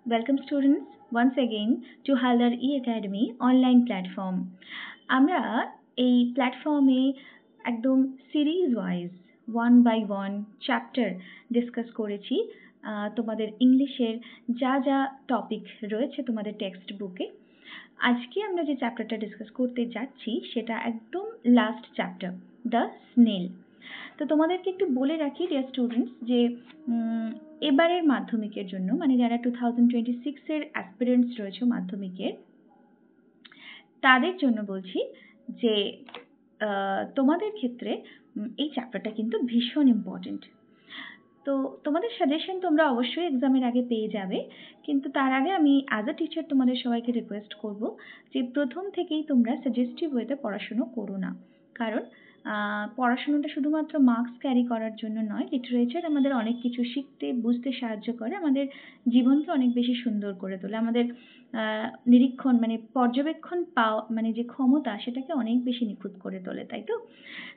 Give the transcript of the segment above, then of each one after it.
Welcome students once again to Haldar E-Academy online platform. আমরা এই প্ল্যাটফর্মে একদম series wise 1 by 1 chapter discuss করেছি। তোমাদের ইংলিশের যা যা টপিক রয়েছে তোমাদের টেক্সট বুকে, আজকে আমরা যে চ্যাপ্টারটা ডিসকাস করতে যাচ্ছি সেটা একদম লাস্ট চ্যাপ্টার, দ্য স্নেল। তো তোমাদেরকে একটু বলে রাখি ডিয়ার স্টুডেন্টস যে এবারের মাধ্যমিকের জন্য, মানে যারা 2026-এর অ্যাসপিরেন্টস রয়েছে মাধ্যমিকের, তাদের জন্য বলছি যে তোমাদের ক্ষেত্রে এই চ্যাপ্টারটা কিন্তু ভীষণ ইম্পর্টেন্ট। তো তোমাদের সাজেশন তোমরা অবশ্যই এক্সামের আগে পেয়ে যাবে, কিন্তু তার আগে আমি অ্যাজ আ টিচার তোমাদের সবাইকে রিকোয়েস্ট করব যে প্রথম থেকেই তোমরা সাজেস্টিভ ওয়েতে পড়াশুনো করো না। কারণ পড়াশোনাটা শুধুমাত্র মার্কস ক্যারি করার জন্য নয়, লিটারেচার আমাদের অনেক কিছু শিখতে বুঝতে সাহায্য করে, আমাদের জীবনকে অনেক বেশি সুন্দর করে তোলে, আমাদের নিরীক্ষণ মানে পর্যবেক্ষণ পাওয়া মানে যে ক্ষমতা সেটাকে অনেক বেশি নিখুঁত করে তোলে, তাই তো?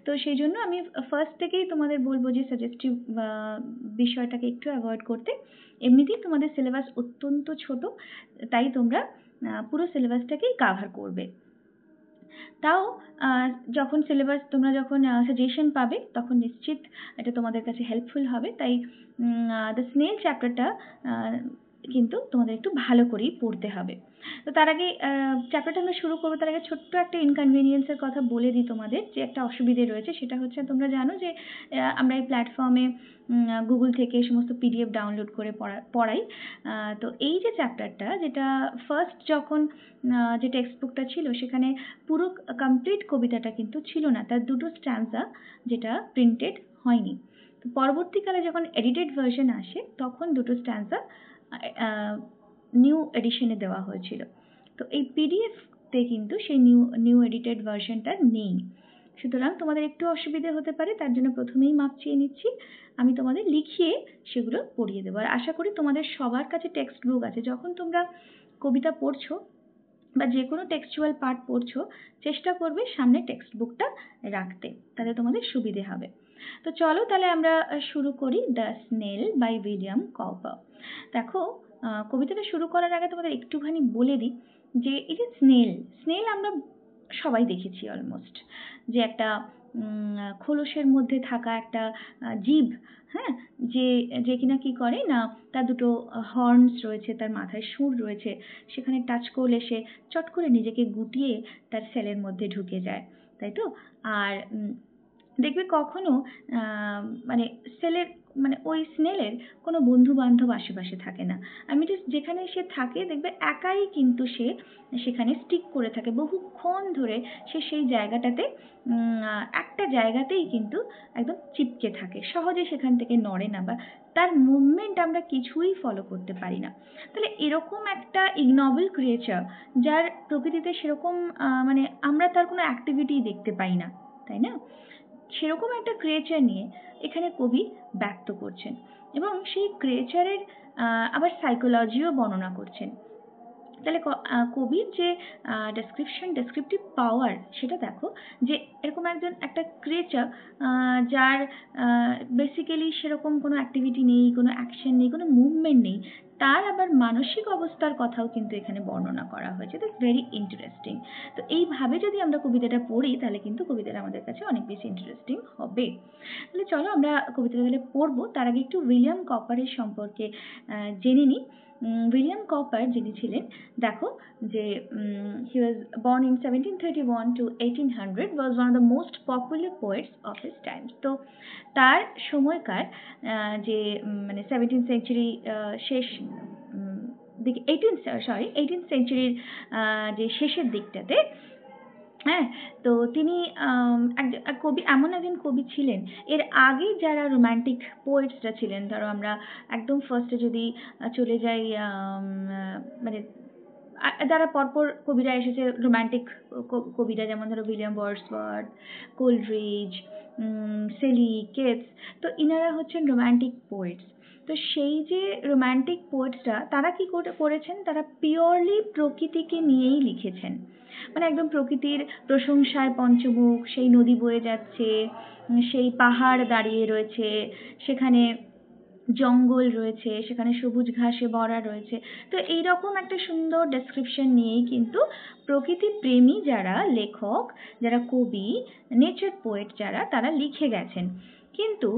তো সেই জন্য আমি ফার্স্ট থেকেই তোমাদের বলবো যে সাজেস্টিভ বিষয়টাকে একটু অ্যাভয়েড করতে। এমনিতেই তোমাদের সিলেবাস অত্যন্ত ছোট, তাই তোমরা পুরো সিলেবাসটাকেই কাভার করবে। তাও যখন সিলেবাস তোমরা যখন সাজেশন পাবে তখন নিশ্চিত এটা তোমাদের কাছে হেল্পফুল হবে। তাই দ্য স্নেল চ্যাপ্টারটা কিন্তু তোমাদের একটু ভালো করেই পড়তে হবে। তো তার আগে চ্যাপ্টারটা আমরা শুরু করবো, তার আগে ছোট্ট একটা ইনকনভিনিয়েন্সের কথা বলে দিই তোমাদের, যে একটা অসুবিধে রয়েছে। সেটা হচ্ছে, তোমরা জানো যে আমরা এই প্ল্যাটফর্মে গুগল থেকে সমস্ত পিডিএফ ডাউনলোড করে পড়াই। তো এই যে চ্যাপ্টারটা, যেটা ফার্স্ট যখন যে টেক্সট বুকটা ছিল সেখানে পুরো কমপ্লিট কবিতাটা কিন্তু ছিল না, তার দুটো স্ট্যান্সা যেটা প্রিন্টেড হয়নি। তো পরবর্তীকালে যখন এডিটেড ভার্সন আসে তখন দুটো স্ট্যান্সা নিউ এডিশনে দেওয়া হয়েছিল। তো এই পিডিএফতে কিন্তু সেই নিউ এডিটেড ভার্সনটা নেই। সুতরাং তোমাদের একটু অসুবিধে হতে পারে, তার জন্য প্রথমেই মাপ চেয়ে নিচ্ছি। আমি তোমাদের লিখিয়ে সেগুলো পড়িয়ে দেবো। আর আশা করি তোমাদের সবার কাছে টেক্সট বুক আছে। যখন তোমরা কবিতা পড়ছো বা যে কোনো টেক্সচুয়াল পার্ট পড়ছো, চেষ্টা করবে সামনে টেক্সট বুকটা রাখতে, তাহলে তোমাদের সুবিধে হবে। তো চলো তাহলে আমরা শুরু করি the snail by William Cowper. দেখো, কবিতাটা শুরু করার আগে তোমাদের একটুখানি বলে দিই যে এই যে স্নেল আমরা সবাই দেখেছি অলমোস্ট, যে একটা খোলসের মধ্যে থাকা একটা জীব, হ্যাঁ, যে কিনা কি করে না, তার দুটো হর্নস রয়েছে, তার মাথায় সুর রয়েছে, সেখানে টাচ করলে সে চট করে নিজেকে গুটিয়ে তার সেলের মধ্যে ঢুকে যায়, তাই তো? আর দেখবে কখনো মানে সেলের মানে ওই স্নেলের কোনো বন্ধু বান্ধব আশেপাশে থাকে না। আমি যেখানে সে থাকে দেখবে একাই কিন্তু সে সেখানে স্টিক করে থাকে, বহুক্ষণ ধরে সে সেই জায়গাটাতে একটা জায়গাতেই কিন্তু একদম চিপকে থাকে, সহজে সেখান থেকে নড়ে না, বা তার মুভমেন্ট আমরা কিছুই ফলো করতে পারি না। তাহলে এরকম একটা ইগনোবল ক্রিয়েচার, যার প্রকৃতিতে সেরকম মানে আমরা তার কোনো অ্যাক্টিভিটি দেখতে পাই না, তাই না? সেরকম একটা ক্রিয়েচার নিয়ে এখানে কবি ব্যক্ত করছেন, এবং সেই ক্রিয়েচারের আবার সাইকোলজিও বর্ণনা করছেন। তাহলে কবির যে ডেসক্রিপটিভ পাওয়ার সেটা দেখো, যে এরকম একটা ক্রিয়েচার যার বেসিক্যালি সেরকম কোনো অ্যাক্টিভিটি নেই, কোনো অ্যাকশন নেই, কোনো মুভমেন্ট নেই, তার আবার মানসিক অবস্থার কথাও কিন্তু এখানে বর্ণনা করা হয়েছে। That's very interesting. তো এইভাবে যদি আমরা কবিতাটা পড়ি তাহলে কিন্তু কবিতাটা আমাদের কাছে অনেক বেশি ইন্টারেস্টিং হবে। তাহলে চলো আমরা কবিতাটা তাহলে পড়বো। তার আগে একটু উইলিয়াম কপারের সম্পর্কে জেনে নিই। উইলিয়াম কপার যিনি ছিলেন, দেখো যে he was born in 1731 to 1800, was one of the most popular poets of his times. তো তার সময়কার যে মানে 17th সেঞ্চুরি শেষ দিকে 18th সেঞ্চুরির যে শেষের দিকটাতে, হ্যাঁ, তো তিনি কবি, এমন একজন কবি ছিলেন। এর আগে যারা রোম্যান্টিক পোয়েটসরা ছিলেন, ধরো আমরা একদম ফার্স্টে যদি চলে যাই, মানে যারা পরপর কবিরা এসেছে রোম্যান্টিক কবিরা, যেমন ধরো উইলিয়াম ওয়ার্ডসওয়ার্থ, কোলরিজ, সেলি, কেটস, তো ইনারা হচ্ছেন রোম্যান্টিক পোয়েটস। তো সেই যে রোম্যান্টিক পোয়েটসরা, তারা কি করেছেন, তারা পিওরলি প্রকৃতিকে নিয়েই লিখেছেন। মানে একদম প্রকৃতির প্রশংসায় পঞ্চমুখ, সেই নদী বয়ে যাচ্ছে, সেই পাহাড় দাঁড়িয়ে রয়েছে, সেখানে জঙ্গল রয়েছে, সেখানে সবুজ ঘাসে ভরা রয়েছে। তো এইরকম একটা সুন্দর ডেসক্রিপশন নিয়েই কিন্তু প্রকৃতি প্রেমী যারা লেখক, যারা কবি, নেচার পোয়েট যারা, তারা লিখে গেছেন। কিন্তু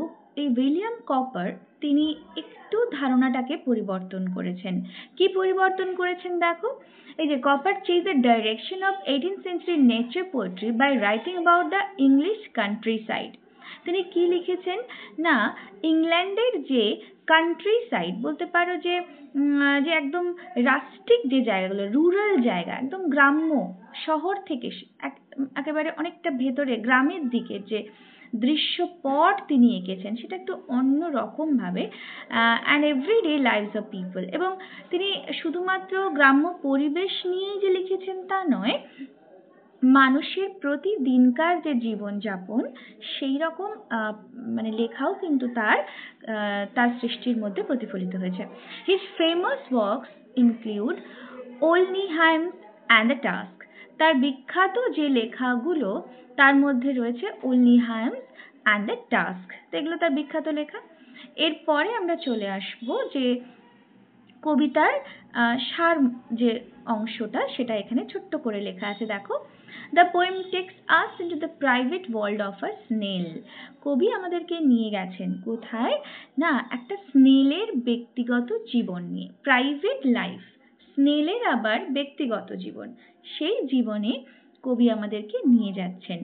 এই উইলিয়াম কপার তিনি একটু ধারণাটাকে পরিবর্তন করেছেন। কি পরিবর্তন করেছেন দেখো, এই যে Cowper change the direction of 18th century nature poetry by writing about the English countryside. তিনি কি লিখেছেন না, ইংল্যান্ডের যে কান্ট্রি সাইড বলতে পারো, যে যে একদম রাস্টিক যে জায়গাগুলো, রুরাল জায়গা, একদম গ্রাম্য, শহর থেকে একেবারে অনেকটা ভেতরে গ্রামের দিকে যে দৃশ্যপট তিনি এঁকেছেন, সেটা একটু অন্য রকম ভাবে, and everyday lives of people. এবং তিনি শুধুমাত্র গ্রাম্য পরিবেশ নিয়েই যে লিখেছেন তা নয়, মানুষের প্রতিদিনকার যে জীবনযাপন সেই রকম মানে লেখাও কিন্তু তার সৃষ্টির মধ্যে প্রতিফলিত হয়েছে। His famous works include Olney hymns and the task. তার বিখ্যাত যে লেখাগুলো তার মধ্যে রয়েছে Olney hymns and the task, তো এগুলো তার বিখ্যাত লেখা। এরপরে আমরা চলে আসব যে কবিতার সার যে অংশটা, সেটা এখানে ছোট্ট করে লেখা আছে, দেখো। The poem takes us into the private world of a snail. কবি আমাদেরকে নিয়ে গেছেন কোথায় না, একটা স্নেলের ব্যক্তিগত জীবন নিয়ে, প্রাইভেট লাইফ। স্নেলের আবার ব্যক্তিগত জীবন, সেই জীবনে কবি আমাদেরকে নিয়ে যাচ্ছেন।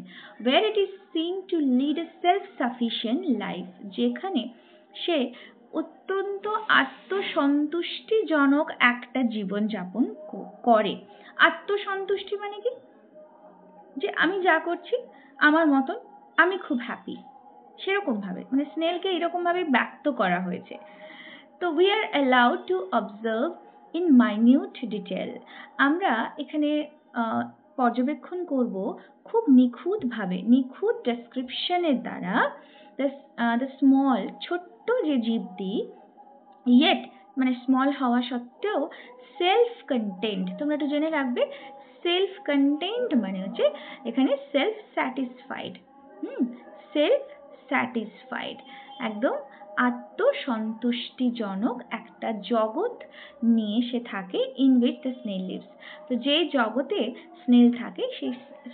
Where it is seen to lead a self-sufficient life, যেখানে সে অত্যন্ত আত্মসন্তুষ্টিজনক একটা জীবনযাপন করে। আত্মসন্তুষ্টি মানে কি, যে আমি যা করছি আমার মতন, আমি খুব হ্যাপি, সেরকম ভাবে, মানে স্নেলকে এরকম ভাবে ব্যক্ত করা হয়েছে। তো we are allowed to observe in minute detail. আমরা এখানে পর্যবেক্ষণ করব খুব নিখুঁতভাবে, নিখুঁত ডেসক্রিপশনের দ্বারা দ্য স্মল, ছোট্ট যে জীবটি, ইয়েট মানে স্মল হওয়া সত্ত্বেও সেলফ কন্টেন্ট। তোমরা একটু জেনে রাখবে, সেলফ কন্টেন্ট মানে হচ্ছে এখানে সেলফ স্যাটিসফাইড। সেলফ স্যাটিসফাইড, একদম আত্মসন্তুষ্টিজনক একটা জগৎ নিয়ে সে থাকে, in which the snail lives. তো যে জগতে স্নেল থাকে,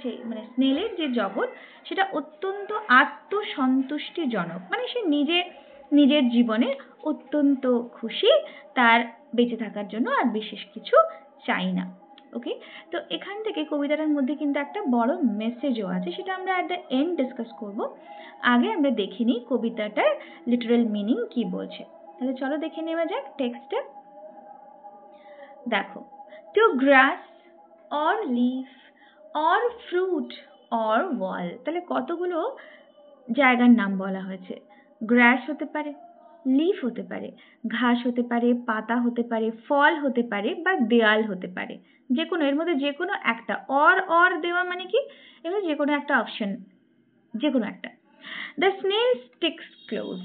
সেই মানে স্নেলের যে জগৎ, সেটা অত্যন্ত আত্মসন্তুষ্টিজনক, মানে সে নিজের জীবনে অত্যন্ত খুশি, তার বেঁচে থাকার জন্য আর বিশেষ কিছু চাই না। ওকে, তো এখান থেকে কবিতাটার মধ্যে কিন্তু একটা বড় মেসেজও আছে, সেটা আমরা অ্যাট দ্য এন্ড ডিসকাস করব। আগে আমরা দেখে নিই কবিতাটার লিটারাল মিনিং কি বলছে। তাহলে চলো দেখে নেওয়া যাক টেক্সটটা। দেখো, two glass or leaf or fruit or ওয়াল, তাহলে কতগুলো জায়গার নাম বলা হয়েছে। গ্রাস হতে পারে, লিফ হতে পারে, ঘাস হতে পারে, পাতা হতে পারে, ফল হতে পারে, বা দেয়াল হতে পারে, যে কোনো এর মধ্যে যে কোনো একটা। অর দেওয়া মানে কি, এগুলো যে কোনো একটা অপশন, যে কোনো একটা। The snail sticks close,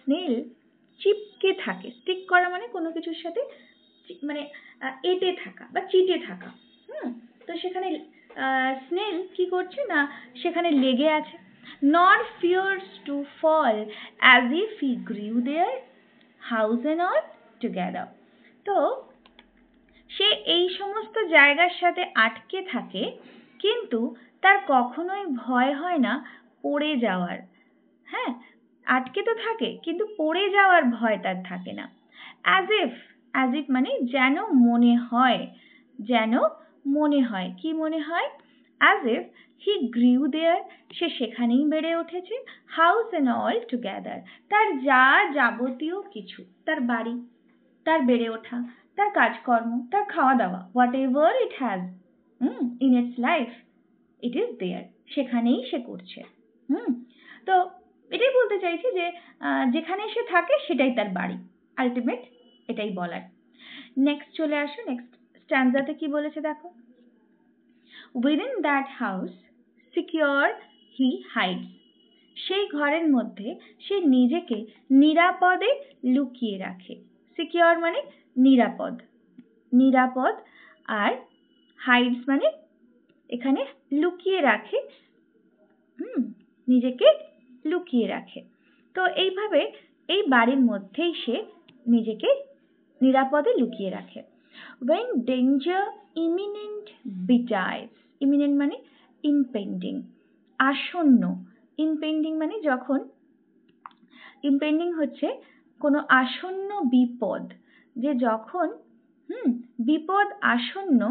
snail চিপকে থাকে। স্টিক করা মানে কোনো কিছুর সাথে মানে এঁটে থাকা বা চিটে থাকা। তো সেখানে স্নেল কি করছে না, সেখানে লেগে আছে। Nor fears to fall as if he grew there, house and all together. তো সে এই সমস্ত জায়গার সাথে আটকে থাকে, কিন্তু তার কখনোই ভয় হয় না পড়ে যাওয়ার। হ্যাঁ, আটকে তো থাকে, কিন্তু পড়ে যাওয়ার ভয় তার থাকে না। as if মানে যেন মনে হয়, যেন মনে হয়, কি মনে হয়, as if he grew there, সে সেখানেই বেড়ে উঠেছে, house and all together, তার যা যাবতীয় কিছু, তার বাড়ি, তার বেড়ে ওঠা, তার কাজকর্ম, তার খাওয়া দাওয়া, whatever it has in its life, it is there, সেখানেই সে করছে। তো এটাই বলতে চাইছি যে যেখানে সে থাকে সেটাই তার বাড়ি, আলটিমেট এটাই বলার। নেক্সট চলে আসো, নেক্সট স্ট্যান্জাতে কি বলেছে দেখো। Within that house secure he hides, সেই ঘরের মধ্যে সে নিজেকে নিরাপদে লুকিয়ে রাখে। সিকিউর মানে নিরাপদ, নিরাপদ, আর হাইডস মানে এখানে লুকিয়ে রাখে, নিজেকে লুকিয়ে রাখে। তো এইভাবে এই বাড়ির মধ্যেই সে নিজেকে নিরাপদে লুকিয়ে রাখে। When danger imminent betides, imminent মানে impending, আসন্ন, impending মানে যখন, impending হচ্ছে কোনো আসন্ন বিপদ, যে যখন বিপদ আসন্ন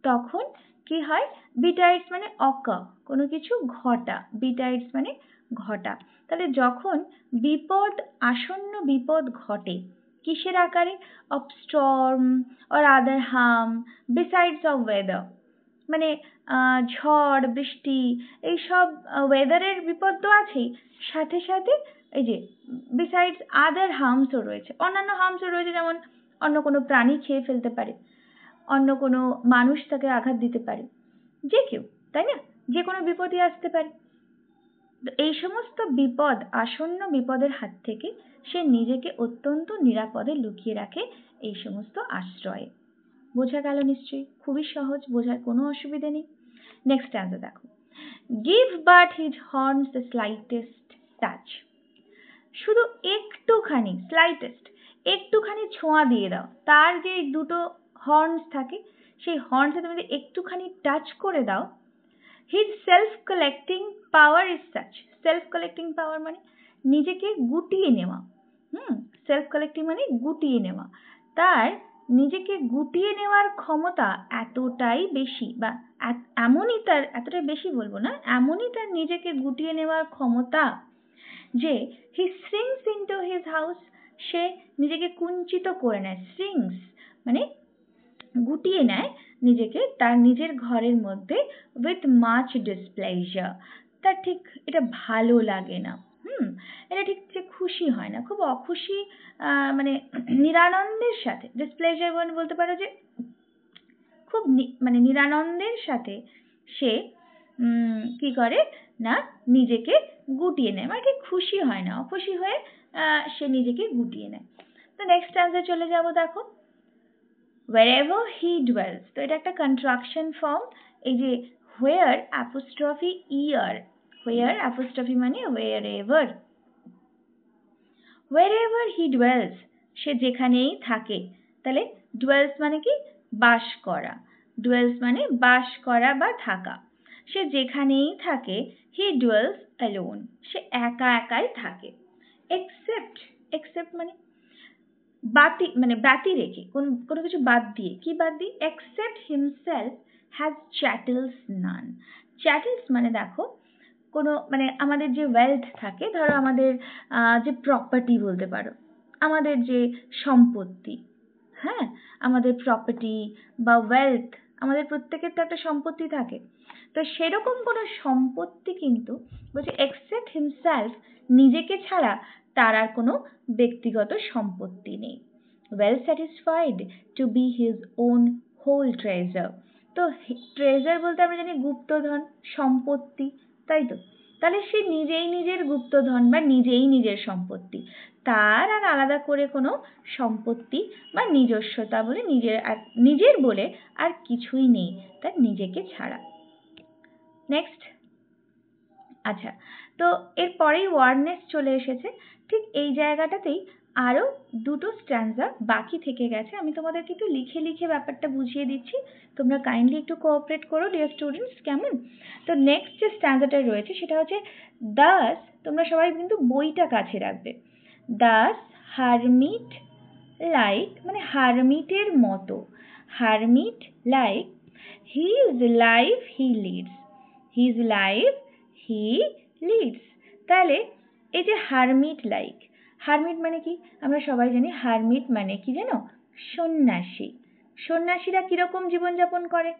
তখন কি হয়, betides মানে occur, কোনো কিছু ঘটা, betides মানে ঘটা। তাহলে যখন বিপদ আসন্ন বিপদ ঘটে কিসের আকারে, of storm or other harm besides of weather, মানে ঝড় বৃষ্টি এইসব ওয়েদারের বিপদ তো আছেই, সাথে সাথে এই যে besides other harms ও রয়েছে, অন্যান্য harms ও রয়েছে, যেমন অন্য কোনো প্রাণী খেয়ে ফেলতে পারে, অন্য কোনো মানুষ তাকে আঘাত দিতে পারে, যে কেউ, তাই না, যে কোনো বিপদই আসতে পারে। এই সমস্ত বিপদ, আসন্ন বিপদের হাত থেকে সে নিজেকে অত্যন্ত নিরাপদে লুকিয়ে রাখে এই সমস্ত আশ্রয়ে। বোঝা গেল নিশ্চয়ই, খুবই সহজ, বোঝার কোনো অসুবিধা নেই। নেক্সট অ্যান্সার দেখো, give but his horns the slightest touch, শুধু একটুখানি, স্লাইটেস্ট একটুখানি ছোঁয়া দিয়ে দাও, তার যে দুটো হর্নস থাকে সেই হর্নসে তুমি একটুখানি টাচ করে দাও, his self collecting power is such, self collecting power মানে নিজেকে গুটিয়ে নেওয়া, সেলফ কালেক্টিং মানে গুটিয়ে নেওয়া, তার নিজেকে গুটিয়ে নেওয়ার ক্ষমতা এতটাই বেশি, বা এমনই তার, এতটাই বেশি বলবো না, এমনই তার নিজেকে গুটিয়ে নেওয়ার ক্ষমতা যে he shrinks into his house, সে নিজেকে কুঞ্চিত করে নেয়, shrinks মানে গুটিয়ে নেয় নিজেকে তার নিজের ঘরের মধ্যে with much displeasure, তার ঠিক এটা ভালো লাগে না, এটা ঠিক যে খুশি হয় না, খুব অখুশি, মানে নিরানন্দের সাথে, ডিসপ্লেজার বলতে পারো যে খুব মানে নিরানন্দের সাথে সে কি করে না, নিজেকে গুটিয়ে নেয়, মানে ঠিক খুশি হয় না, অখুশি হয়ে সে নিজেকে গুটিয়ে নেয়। তো নেক্সট অ্যান্সার চলে যাব, দেখো wherever he dwells, তো এটা একটা কন্ট্রাকশন ফর্ম, এই যে where apostrophe er, where apostrophe মানে wherever, wherever he dwells, সে যেখানেই থাকে, তাহলে dwells মানে কি, বাস করা, dwells মানে বাস করা বা থাকা, সে যেখানেই থাকে, he dwells alone, সে একা একাই থাকে, except, except মানে বাতি, মানে বাতি রেখে, কোনো কিছু বাদ দিয়ে, কি বাদ দিয়ে, except himself has chattels none, chattels মানে দেখো কোনো, মানে আমাদের যে ওয়েলথ থাকে, ধরো আমাদের যে প্রপার্টি বলতে পারো, আমাদের যে সম্পত্তি, হ্যাঁ, আমাদের প্রপার্টি বা ওয়েলথ, আমাদের প্রত্যেকের তো একটা সম্পত্তি থাকে, তো সেরকম কোনো সম্পত্তি কিন্তু বলছে except himself, নিজেকে ছাড়া তার আর কোনো ব্যক্তিগত সম্পত্তি নেই, well satisfied to be his own whole treasure, তো ট্রেজার বলতে আমরা জানি গুপ্তধন, সম্পত্তি, তাই তো, তাহলে সে নিজেই নিজের গুপ্তধন বা নিজেই নিজের সম্পত্তি, তার আর আলাদা করে কোনো সম্পত্তি বা নিজস্বতা বলে নিজের বলে আর কিছুই নেই তার নিজেকে ছাড়া। নেক্সট, আচ্ছা, তো এরপরেই ওয়ার্ডনেস চলে এসেছে, ঠিক এই জায়গাটাতেই আরো দুটো স্ট্যান্জা বাকি থেকে গেছে, আমি তোমাদেরকে একটু লিখে লিখে ব্যাপারটা বুঝিয়ে দিচ্ছি, তোমরা কাইন্ডলি একটু কোঅপারেট করো ডিয়ার স্টুডেন্টস, কেমন? তো নেক্সট যে স্ট্যান্জাটা রয়েছে সেটা হচ্ছে দাস, তোমরা সবাই কিন্তু বইটা কাছে রাখবে, দাস হারমিট লাইক, মানে হারমিটের মতো, hermit like his life he leads, his life he leads, তাহলে এই যে হারমিট লাইক, হারমিট মানে কি, আমরা সবাই জানি হারমিট মানে কি জানো, সন্ন্যাসী, সন্ন্যাসীরা কিরকম জীবনযাপন করে,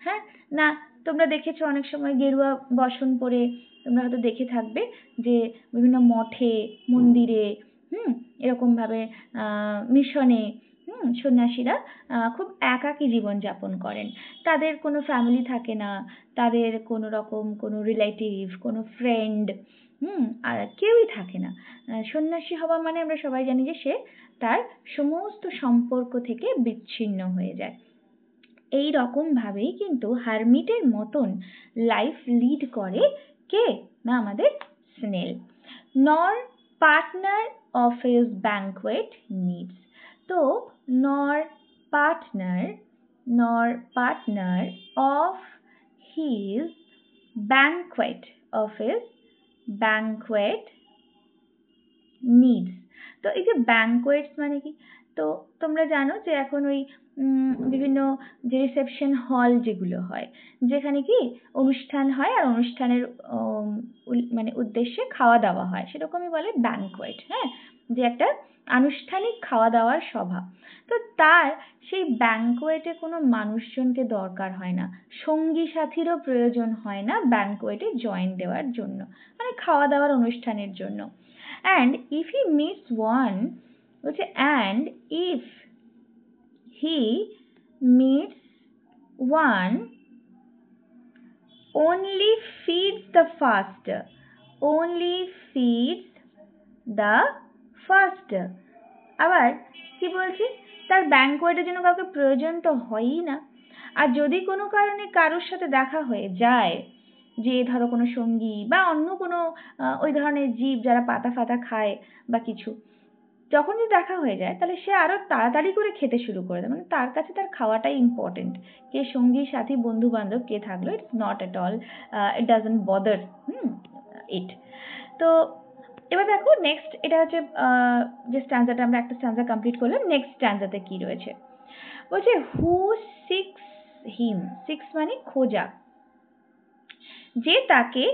হ্যাঁ না, তোমরা দেখেছো অনেক সময় গেরুয়া বসন পরে, তোমরা হয়তো দেখে থাকবে যে বিভিন্ন মঠে মন্দিরে, এরকম ভাবে মিশনে, সন্ন্যাসীরা খুব একাকী জীবনযাপন করেন, তাদের কোনো ফ্যামিলি থাকে না, তাদের কোনো রকম কোনো রিলেটিভ, কোনো ফ্রেন্ড, আর কেউই থাকে না, সন্ন্যাসী হওয়া মানে আমরা সবাই জানি যে সে তার সমস্ত সম্পর্ক থেকে বিচ্ছিন্ন হয়ে যায়, এই রকম ভাবেই কিন্তু হারমিটের মতন লাইফ লিড করে কে না, আমাদের স্নেল, নর partner of his banquet needs. তো nor partner of his banquet needs. তো এই যে ব্যাংকোয়েটস মানে কি? তো তোমরা জানো যে এখন ওই বিভিন্ন যে রিসেপশন হল যেগুলো হয়, যেখানে কি অনুষ্ঠান হয় আর অনুষ্ঠানের মানে উদ্দেশ্যে খাওয়া দাওয়া হয়, সেরকমই বলে ব্যাংকোয়েট। হ্যাঁ, যে একটা আনুষ্ঠানিক খাওয়া দাওয়ার সভা। তো তার সেই ব্যাংকোয়েটে কোনো মানুষজনকে দরকার হয় না, সঙ্গী সাথীরও প্রয়োজন হয় না ব্যাংকোয়েটে জয়েন দেওয়ার জন্য, মানে খাওয়া দাওয়ার অনুষ্ঠানের জন্য। And if he meets one, and if he meets one, only feeds the faster. আবার কি বলছি, তার ব্যাংকোয়েটের জন্য কাউকে প্রয়োজন তো হয়ই না। আর যদি কোনো কারণে কারোর সাথে দেখা হয়ে যায়, যে ধরো কোনো সঙ্গী বা অন্য কোনো ওই ধরনের জীব যারা পাতা ফাতা খায় বা কিছু, যখন যদি দেখা হয়ে যায় তাহলে সে আরো তাড়াতাড়ি করে খেতে শুরু করে দেয়। মানে তার কাছে তার খাওয়াটাই ইম্পর্টেন্ট। কে সঙ্গী সাথী বন্ধু বান্ধব কে থাকলো, it's not at all, it doesn't bother it. তো এবার দেখো নেক্সট, এটা হচ্ছে যে স্ট্যান্জাটা, আমরা একটা স্ট্যান্জা কমপ্লিট করলাম। নেক্সট স্ট্যান্জাতে কি রয়েছে বলছে, হু সিক্স হিম, সিক্স মানে খোঁজা, যে তাকে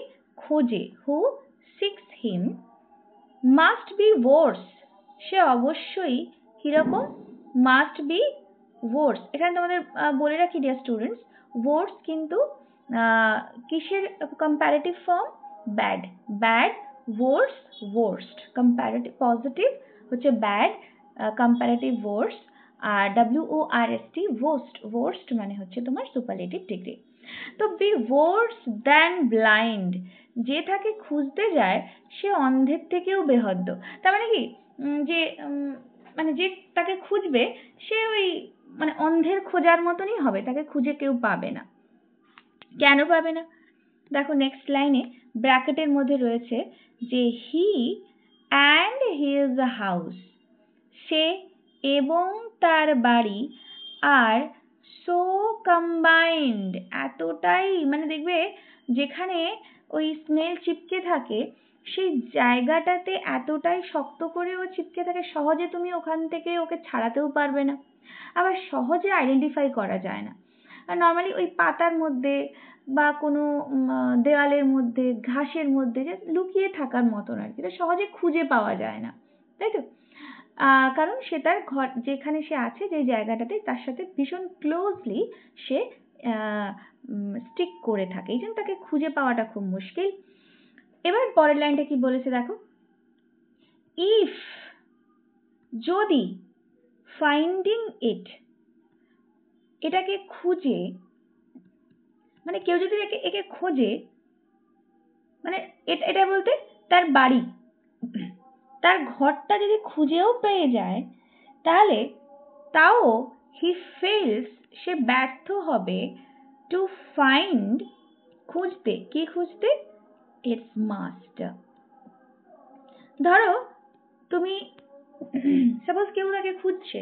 খোঁজে, who seeks him must be worse, সে অবশ্যই কিরকম, মাস্ট বি ওয়ার্স। এখানে তোমাদের বলে রাখি ডিয়ার স্টুডেন্টস, ওয়ার্স কিন্তু কিসের কম্পারেটিভ ফর্ম, ব্যাড, ওয়ার্স, ওয়ার্স্ট। কম্পারেটিভ পজিটিভ হচ্ছে ব্যাড, কম্পারেটিভ ওয়ার্স, আর WORST ওয়ার্স্ট মানে হচ্ছে তোমার সুপারলেটিভ ডিগ্রি। তো বি ওয়ার্স দ্যান ব্লাইন্ড, যে তাকে খুঁজতে যায় সে অন্ধের থেকেও বেহদ্দ। তার মানে কি, যে মানে যে তাকে খুঁজবে সে ওই মানে অন্ধের খোঁজার মতনই হবে, তাকে খুঁজে কেউ পাবে না। কেন পাবে না? দেখো নেক্সট লাইনে ব্র্যাকেটের মধ্যে রয়েছে যে হি অ্যান্ড হিজ হাউস, সে এবং তার বাড়ি, আর সো কম্বাইন্ড, এতটাই, মানে দেখবে যেখানে ওই স্নেল চিপকে থাকে সেই জায়গাটাতে এতটাই শক্ত করে ও চিপকে থাকে, সহজে তুমি ওখান থেকে ওকে ছাড়াতেও পারবে না, আবার সহজে আইডেন্টিফাই করা যায় না। আর নর্মালি ওই পাতার মধ্যে বা কোনো দেওয়ালের মধ্যে, ঘাসের মধ্যে যে লুকিয়ে থাকার মতন আর কি, সহজে খুঁজে পাওয়া যায় না, তাই তো? কারণ সে তার ঘর যেখানে সে আছে, যে জায়গাটাতে, তার সাথে ভীষণ ক্লোজলি সে স্টিক করে থাকে, এই জন্য তাকে খুঁজে পাওয়াটা খুব মুশকিল। এবার পরের লাইনটা কি বলেছে দেখো, ইফ, যদি, ফাইন্ডিং ইট, এটাকে খুঁজে, মানে কেউ যদি একে খোঁজে, মানে এটা বলতে তার বাড়ি, তার ঘরটা যদি খুঁজেও পেয়ে যায়, তাহলে তাও হি ফেলস, সে ব্যর্থ হবে, টু ফাইন্ড, খুঁজতে, কি খুঁজতে, ইটস মাস্টার। ধরো তুমি সাপোজ কেউ তাকে খুঁজছে,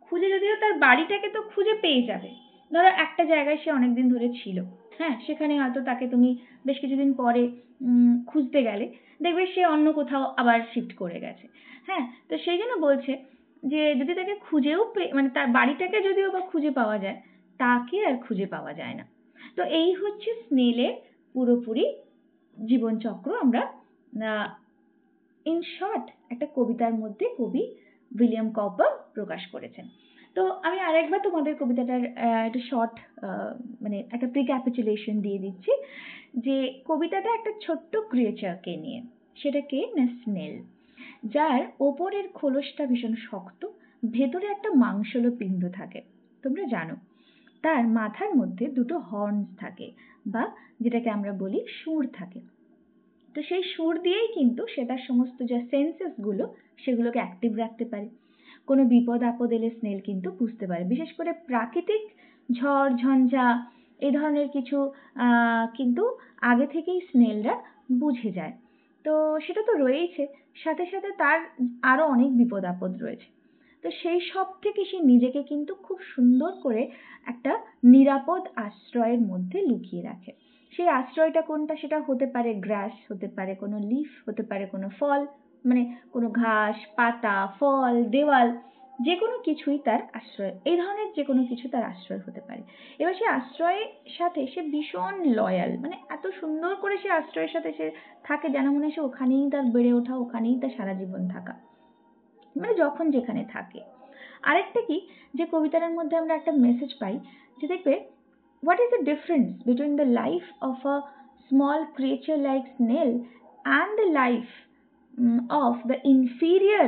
খুঁজে যদিও তার বাড়িটাকে তো খুঁজে পেয়ে যাবে। ধরো একটা জায়গায় সে অনেকদিন ধরে ছিল, হ্যাঁ, সেখানে হয়তো তাকে তুমি বেশ কিছুদিন পরে খুঁজতে গেলে দেখবে সে অন্য কোথাও আবার শিফট করে গেছে। হ্যাঁ, তো সেই জন্য বলছে যে যদি তাকে খুঁজেও মানে তার বাড়িটাকে যদিও বা খুঁজে পাওয়া যায়, তাকে আর খুঁজে পাওয়া যায় না। তো এই হচ্ছে স্নেলের পুরোপুরি জীবনচক্র। আমরা ইন শর্ট একটা কবিতার মধ্যে কবি উইলিয়াম কপার প্রকাশ করেছেন। তো আমি আরেকবার তোমাদের কবিতাটার একটা শর্ট মানে একটা প্রিক্যাপিচুলেশন দিয়ে দিচ্ছি, যে কবিতাটা একটা ছোট্ট ক্রিয়েচারকে নিয়ে, সেটাকে না স্নেল, যার ওপরের খোলসটা ভীষণ শক্ত, ভেতরে একটা মাংসল পিণ্ড থাকে। তোমরা জানো তার মাথার মধ্যে দুটো হর্নস থাকে, বা যেটাকে আমরা বলি সুর থাকে। তো সেই সুর দিয়েই কিন্তু সে তার সমস্ত যে সেন্সেস গুলো সেগুলোকে অ্যাক্টিভ রাখতে পারে। কোনো বিপদ আপদ এলে স্নেল কিন্তু বুঝতে পারে, বিশেষ করে প্রাকৃতিক ঝড় ঝঞ্ঝা এই ধরনের কিছু কিন্তু আগে থেকেই স্নেলরা বুঝে যায়। তো সেটা তো রয়েইছে, সাথে সাথে তার আরো অনেক বিপদ আপদ রয়েছে। তো সেই সব থেকে সে নিজেকে কিন্তু খুব সুন্দর করে একটা নিরাপদ আশ্রয়ের মধ্যে লুকিয়ে রাখে। সেই আশ্রয়টা কোনটা? সেটা হতে পারে গ্রাস, হতে পারে কোনো লিফ, হতে পারে কোনো ফল, মানে কোনো ঘাস, পাতা, ফল, দেওয়াল, যে কোনো কিছুই তার আশ্রয়, এই ধরনের যে কোনো কিছু তার আশ্রয় হতে পারে। এবার সে আশ্রয়ের সাথে সে ভীষণ লয়াল, মানে এত সুন্দর করে সে আশ্রয়ের সাথে সে থাকে যেন মনে হয় সে ওখানেই তার বেড়ে ওঠা, ওখানেই তার সারা জীবন থাকা, মানে যখন যেখানে থাকে। আরেকটা কি, যে কবিতার মধ্যে আমরা একটা মেসেজ পাই, যে দেখবে what is the difference between the life of a small creature like snail and the life of the inferior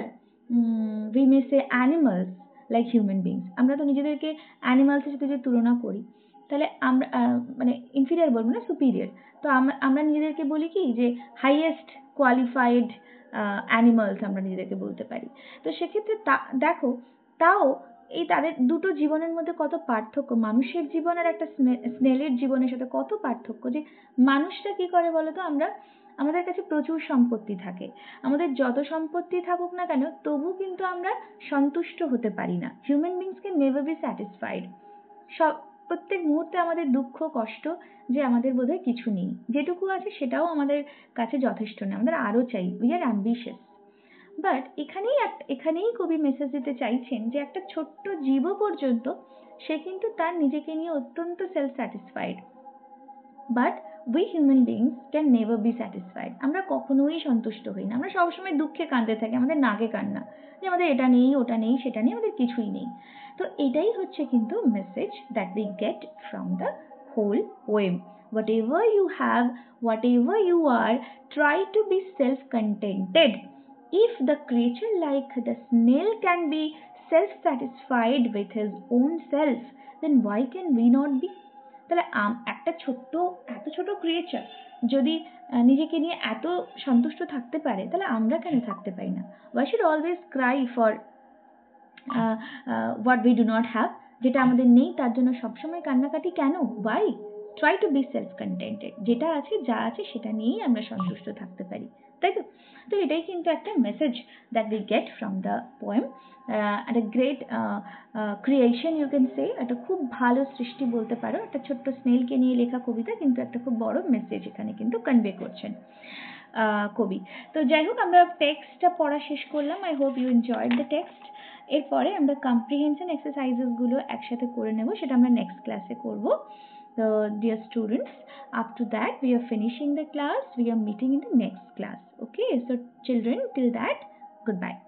we may say animals like human beings? আমরা তো নিজেদেরকে অ্যানিমালসের সাথে যে তুলনা করি, তাহলে আমরা মানে ইনফিরিয়ার বলবো না, সুপিরিয়র। তো আমরা নিজেদেরকে বলি কি যে হাইয়েস্ট কোয়ালিফাইড অ্যানিমালস আমরা নিজেদেরকে বলতে পারি। তো সেক্ষেত্রে দেখো, তাও এই তাদের দুটো জীবনের মধ্যে কত পার্থক্য, মানুষের জীবন আর একটা স্নেলের জীবনের সাথে কত পার্থক্য। যে মানুষটা কি করে বলতো, আমরা আমাদের কাছে প্রচুর সম্পত্তি থাকে, আমাদের যত সম্পত্তি থাকুক না কেন তবু কিন্তু আমরা সন্তুষ্ট হতে পারি না। Human beings can never be satisfied. সব প্রত্যেক মুহূর্তে আমাদের দুঃখ কষ্ট, যে আমাদের বোধহয় কিছু নেই, যেটুকু আছে সেটাও আমাদের কাছে যথেষ্ট না, আমাদের আরো চাই, উই আর অ্যাম্বিশিয়াস। বাট এখানেই কবি মেসেজ দিতে চাইছেন যে একটা ছোট্ট জীব পর্যন্ত সে কিন্তু তার নিজেকে নিয়ে অত্যন্ত self satisfied, but we human beings can never be satisfied. আমরা কখনোই সন্তুষ্ট হই না, আমরা সবসময় দুঃখে কাঁদতে থাকি, আমাদের নাকে কান্না, যে আমাদের এটা নেই, ওটা নেই, সেটা নেই, আমাদের কিছুই নেই। তো এটাই হচ্ছে কিন্তু message that we get from the whole poem. Whatever you have, whatever you are, try to be self-contented. If the creature like the snail can be self-satisfied with his own self, then why can we not be? তাহলে একটা এত ছোট creature যদি নিজেকে নিয়ে এত সন্তুষ্ট থাকতে পারে, তাহলে আমরা কেন থাকতে পারি না? Why should always cry for what we do not have? যেটা আমাদের নেই তার জন্য সবসময় কান্নাকাটি কেন? Why? Try to be self-contented. যেটা আছে, যা আছে সেটা নিয়েই আমরা সন্তুষ্ট থাকতে পারি, তাই তো? তো এটাই কিন্তু একটা message that we get from the poem. একটা great creation you can say, একটা খুব ভালো সৃষ্টি বলতে পারো, একটা ছোট্ট স্নেলকে নিয়ে লেখা কবিতা, কিন্তু একটা খুব বড় মেসেজ এখানে কিন্তু কনভে করছেন কবি। তো যাই হোক, আমরা টেক্সটটা পড়া শেষ করলাম। I hope you enjoyed the text. এরপরে আমরা কম্প্রিহেনশন এক্সারসাইজেস গুলো একসাথে করে নেব, সেটা আমরা নেক্সট ক্লাসে করব। So dear students, up to that we are finishing the class, we are meeting in the next class. Okay, so children, till that, goodbye.